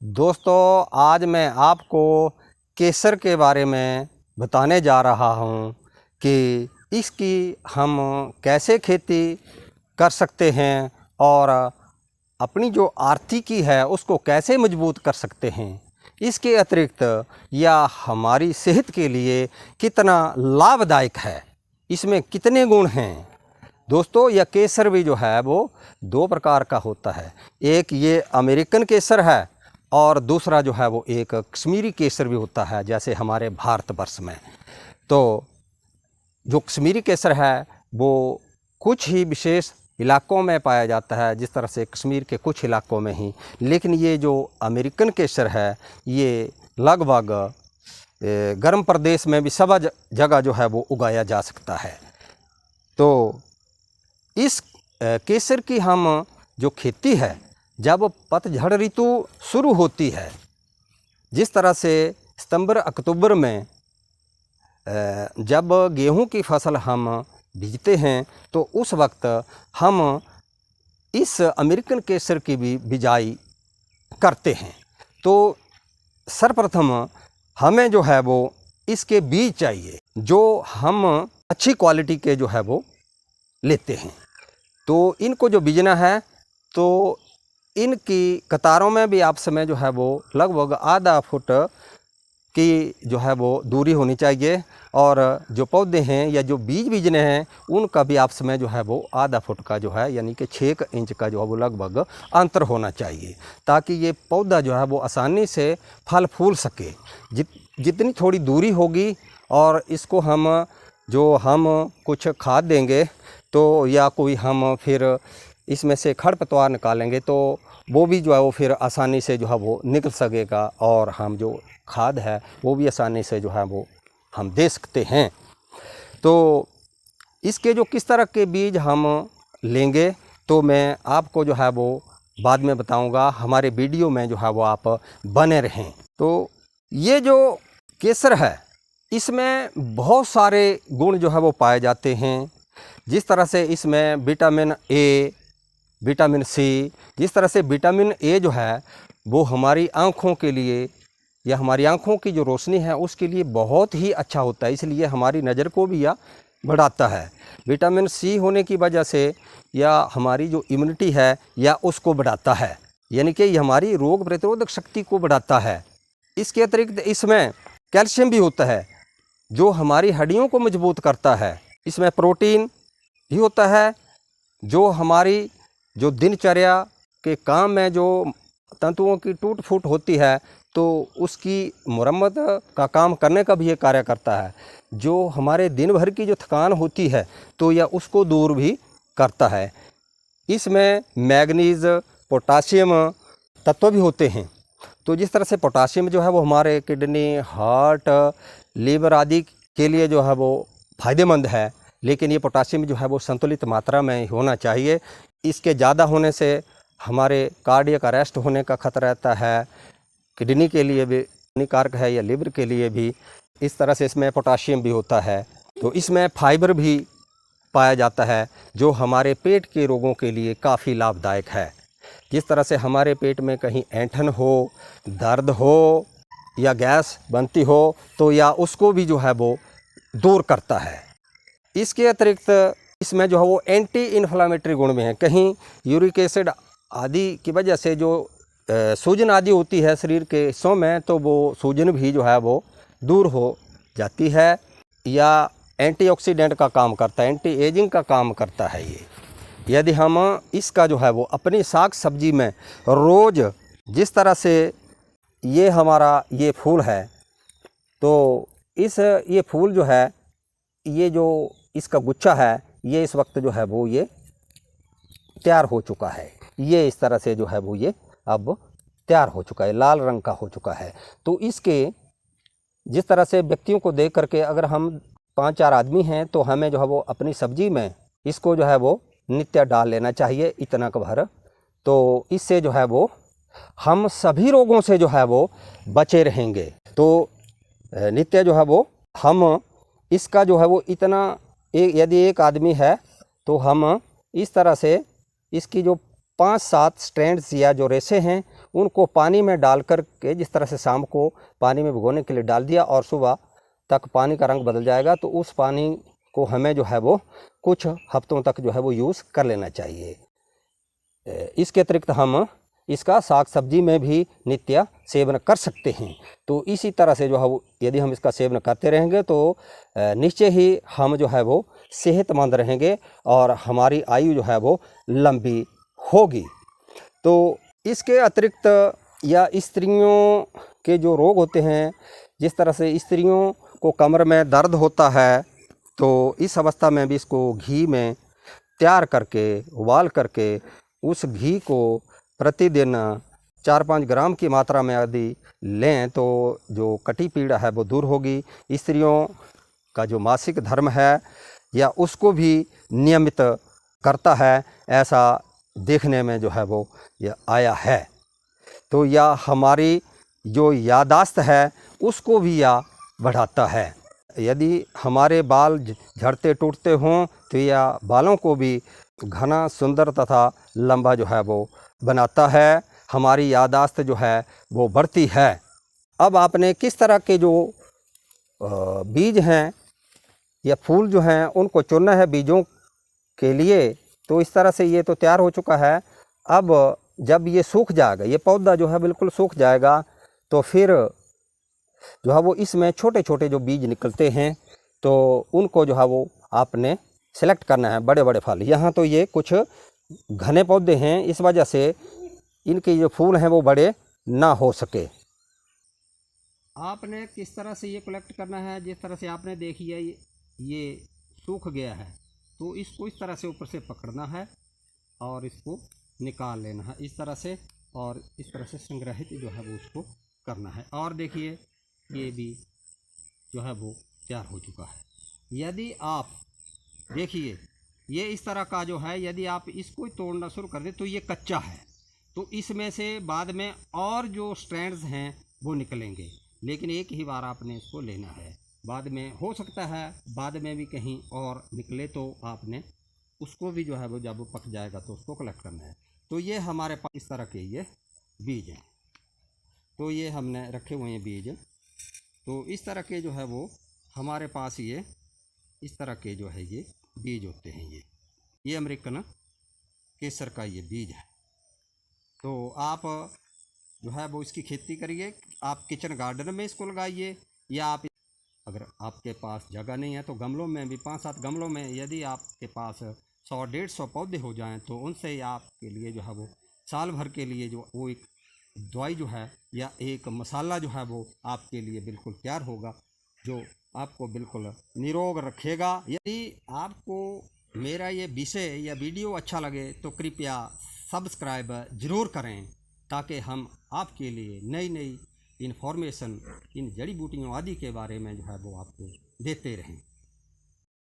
दोस्तों, आज मैं आपको केसर के बारे में बताने जा रहा हूँ कि इसकी हम कैसे खेती कर सकते हैं और अपनी जो आर्थिकी है उसको कैसे मजबूत कर सकते हैं। इसके अतिरिक्त यह हमारी सेहत के लिए कितना लाभदायक है, इसमें कितने गुण हैं। दोस्तों, यह केसर भी जो है वो दो प्रकार का होता है। एक ये अमेरिकन केसर है और दूसरा जो है वो एक कश्मीरी केसर भी होता है, जैसे हमारे भारतवर्ष में। तो जो कश्मीरी केसर है वो कुछ ही विशेष इलाकों में पाया जाता है, जिस तरह से कश्मीर के कुछ इलाकों में ही। लेकिन ये जो अमेरिकन केसर है ये लगभग गर्म प्रदेश में भी सब जगह जो है वो उगाया जा सकता है। तो इस केसर की हम जो खेती है, जब पतझड़ ऋतु शुरू होती है, जिस तरह से सितंबर अक्टूबर में जब गेहूं की फसल हम बीजते हैं तो उस वक्त हम इस अमेरिकन केसर की भी बिजाई करते हैं। तो सर्वप्रथम हमें जो है वो इसके बीज चाहिए, जो हम अच्छी क्वालिटी के जो है वो लेते हैं। तो इनको जो बीजना है तो इनकी कतारों में भी आपस में जो है वो लगभग आधा फुट की जो है वो दूरी होनी चाहिए, और जो पौधे हैं या जो बीज बीजने हैं उनका भी आपस में जो है वो आधा फुट का जो है यानी कि 6 इंच का जो है वो लगभग अंतर होना चाहिए, ताकि ये पौधा जो है वो आसानी से फल फूल सके। जितनी थोड़ी दूरी होगी और इसको हम कुछ खाद देंगे तो या कोई हम फिर इसमें से खरपतवार निकालेंगे तो वो भी जो है वो फिर आसानी से जो है वो निकल सकेगा, और हम जो खाद है वो भी आसानी से जो है वो हम दे सकते हैं। तो इसके जो किस तरह के बीज हम लेंगे तो मैं आपको जो है वो बाद में बताऊंगा। हमारे वीडियो में जो है वो आप बने रहें। तो ये जो केसर है इसमें बहुत सारे गुण जो है वो पाए जाते हैं, जिस तरह से इसमें विटामिन ए, विटामिन सी, जिस तरह से विटामिन ए जो है वो हमारी आँखों के लिए या हमारी आँखों की जो रोशनी है उसके लिए बहुत ही अच्छा होता है, इसलिए हमारी नज़र को भी यह बढ़ाता है। विटामिन सी होने की वजह से या हमारी जो इम्यूनिटी है या उसको बढ़ाता है, यानी कि ये हमारी रोग प्रतिरोधक शक्ति को बढ़ाता है। इसके अतिरिक्त इसमें कैल्शियम भी होता है जो हमारी हड्डियों को मजबूत करता है। इसमें प्रोटीन भी होता है जो हमारी जो दिनचर्या के काम में जो तंतुओं की टूट फूट होती है तो उसकी मुरम्मत का काम करने का भी ये कार्य करता है। जो हमारे दिन भर की जो थकान होती है तो यह उसको दूर भी करता है। इसमें मैग्नीज, पोटाशियम तत्व भी होते हैं। तो जिस तरह से पोटाशियम जो है वो हमारे किडनी, हार्ट, लीवर आदि के लिए जो है वो फ़ायदेमंद है, लेकिन ये पोटाशियम जो है वो संतुलित मात्रा में होना चाहिए। इसके ज़्यादा होने से हमारे कार्डियक अरेस्ट होने का खतरा रहता है, किडनी के लिए भी हानिकारक है या लिवर के लिए भी। इस तरह से इसमें पोटाशियम भी होता है। तो इसमें फाइबर भी पाया जाता है जो हमारे पेट के रोगों के लिए काफ़ी लाभदायक है। जिस तरह से हमारे पेट में कहीं ऐंठन हो, दर्द हो या गैस बनती हो तो या उसको भी जो है वो दूर करता है। इसके अतिरिक्त इसमें जो है वो एंटी इन्फ्लामेटरी गुण भी हैं। कहीं यूरिक एसिड आदि की वजह से जो सूजन आदि होती है शरीर के हिस्सों में, तो वो सूजन भी जो है वो दूर हो जाती है, या एंटीऑक्सीडेंट का काम करता है, एंटी एजिंग का काम करता है ये। यदि हम इसका जो है वो अपनी साग सब्जी में रोज़, जिस तरह से ये हमारा ये फूल है, तो ये फूल जो है, ये जो इसका गुच्छा है, ये इस वक्त जो है वो ये तैयार हो चुका है। ये इस तरह से जो है वो ये अब तैयार हो चुका है, लाल रंग का हो चुका है। तो इसके जिस तरह से व्यक्तियों को देख करके अगर हम 5-4 आदमी हैं तो हमें जो है वो अपनी सब्जी में इसको जो है वो नित्य डाल लेना चाहिए, इतना का भर। तो इससे जो है वो हम सभी रोगों से जो है वो बचे रहेंगे। तो नित्य जो है वो हम इसका जो है वो यदि एक आदमी है तो हम इस तरह से इसकी जो 5-7 स्ट्रैंड्स या जो रेशे हैं उनको पानी में डाल कर के, जिस तरह से शाम को पानी में भिगोने के लिए डाल दिया और सुबह तक पानी का रंग बदल जाएगा, तो उस पानी को हमें जो है वो कुछ हफ्तों तक जो है वो यूज़ कर लेना चाहिए। इसके अतिरिक्त हम इसका साग सब्जी में भी नित्य सेवन कर सकते हैं। तो इसी तरह से जो है वो यदि हम इसका सेवन करते रहेंगे तो निश्चय ही हम जो है वो सेहतमंद रहेंगे और हमारी आयु जो है वो लंबी होगी। तो इसके अतिरिक्त या स्त्रियों के जो रोग होते हैं, जिस तरह से स्त्रियों को कमर में दर्द होता है, तो इस अवस्था में भी इसको घी में तैयार करके उबाल करके उस घी को प्रतिदिन 4-5 ग्राम की मात्रा में यदि लें तो जो कटी पीड़ा है वो दूर होगी। स्त्रियों का जो मासिक धर्म है या उसको भी नियमित करता है, ऐसा देखने में जो है वो यह आया है। तो यह हमारी जो याददाश्त है उसको भी यह बढ़ाता है। यदि हमारे बाल झड़ते टूटते हों तो यह बालों को भी घना, सुंदर तथा लंबा जो है वो बनाता है। हमारी याददाश्त जो है वो बढ़ती है। अब आपने किस तरह के जो बीज हैं या फूल जो हैं उनको चुनना है बीजों के लिए, तो इस तरह से ये तो तैयार हो चुका है। अब जब ये सूख जाएगा, ये पौधा जो है बिल्कुल सूख जाएगा, तो फिर जो है वो इसमें छोटे छोटे जो बीज निकलते हैं तो उनको जो है वो आपने सेलेक्ट करना है। बड़े बड़े फल, यहाँ तो ये कुछ घने पौधे हैं, इस वजह से इनके जो फूल हैं वो बड़े ना हो सके। आपने किस तरह से ये कलेक्ट करना है, जिस तरह से आपने देखी है ये सूख गया है तो इसको इस तरह से ऊपर से पकड़ना है और इसको निकाल लेना है इस तरह से, और इस तरह से संग्रहित जो है वो उसको करना है। और देखिए ये भी जो है वो तैयार हो चुका है। यदि आप देखिए ये इस तरह का जो है, यदि आप इसको तोड़ना शुरू कर दें तो ये कच्चा है, तो इसमें से बाद में और जो स्ट्रैंड्स हैं वो निकलेंगे, लेकिन एक ही बार आपने इसको लेना है। बाद में हो सकता है बाद में भी कहीं और निकले तो आपने उसको भी जो है वो जब वो पक जाएगा तो उसको कलेक्ट करना है। तो ये हमारे पास इस तरह के ये बीज हैं, तो ये हमने रखे हुए हैं बीज। तो इस तरह के जो है वो हमारे पास ये इस तरह के जो है ये बीज होते हैं। ये अमेरिकन केसर का ये बीज है। तो आप जो है वो इसकी खेती करिए, आप किचन गार्डन में इसको लगाइए, या आप अगर आपके पास जगह नहीं है तो गमलों में भी 5-7 गमलों में यदि आपके पास 100-150 पौधे हो जाएं तो उनसे ही आपके लिए जो है वो साल भर के लिए जो वो एक दवाई जो है या एक मसाला जो है वो आपके लिए बिल्कुल तैयार होगा, जो आपको बिल्कुल निरोग रखेगा। यदि आपको मेरा ये विषय या वीडियो अच्छा लगे तो कृपया सब्सक्राइब ज़रूर करें, ताकि हम आपके लिए नई नई इन्फॉर्मेशन इन जड़ी बूटियों आदि के बारे में जो है वो आपको देते रहें।